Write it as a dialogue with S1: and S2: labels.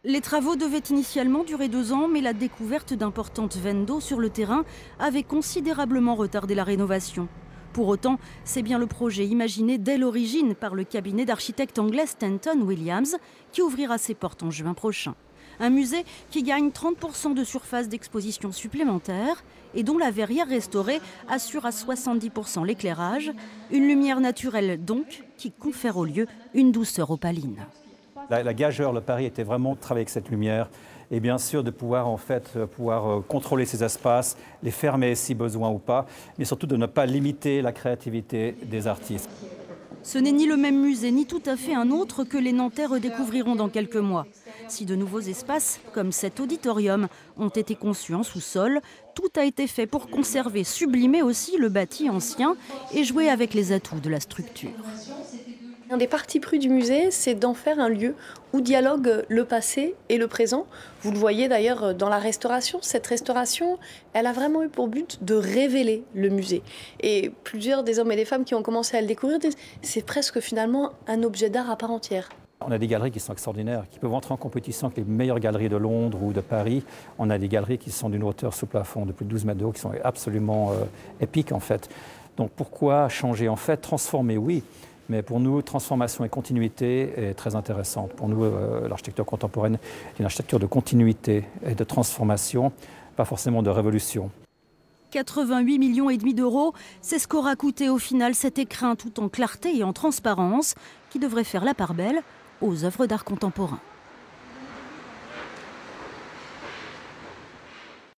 S1: Les travaux devaient initialement durer 2 ans, mais la découverte d'importantes veines d'eau sur le terrain avait considérablement retardé la rénovation. Pour autant, c'est bien le projet imaginé dès l'origine par le cabinet d'architectes anglais Stanton Williams qui ouvrira ses portes en juin prochain. Un musée qui gagne 30% de surface d'exposition supplémentaire et dont la verrière restaurée assure à 70% l'éclairage, une lumière naturelle donc qui confère au lieu une douceur opaline.
S2: La gageure, le pari était vraiment de travailler avec cette lumière et bien sûr de pouvoir contrôler ces espaces, les fermer si besoin ou pas, mais surtout de ne pas limiter la créativité des artistes.
S1: Ce n'est ni le même musée ni tout à fait un autre que les Nantais redécouvriront dans quelques mois. Si de nouveaux espaces, comme cet auditorium, ont été conçus en sous-sol, tout a été fait pour conserver, sublimer aussi le bâti ancien et jouer avec les atouts de la structure.
S3: Un des partis pris du musée, c'est d'en faire un lieu où dialoguent le passé et le présent. Vous le voyez d'ailleurs dans la restauration. Cette restauration, elle a vraiment eu pour but de révéler le musée. Et plusieurs des hommes et des femmes qui ont commencé à le découvrir disent que c'est presque finalement un objet d'art à part entière.
S2: On a des galeries qui sont extraordinaires, qui peuvent entrer en compétition avec les meilleures galeries de Londres ou de Paris. On a des galeries qui sont d'une hauteur sous plafond de plus de 12 mètres de haut, qui sont absolument épiques en fait. Donc pourquoi changer? En fait, transformer, oui. Mais pour nous, transformation et continuité est très intéressante. Pour nous, l'architecture contemporaine est une architecture de continuité et de transformation, pas forcément de révolution.
S1: 88,5 millions d'euros, c'est ce qu'aura coûté au final cet écrin tout en clarté et en transparence qui devrait faire la part belle aux œuvres d'art contemporain.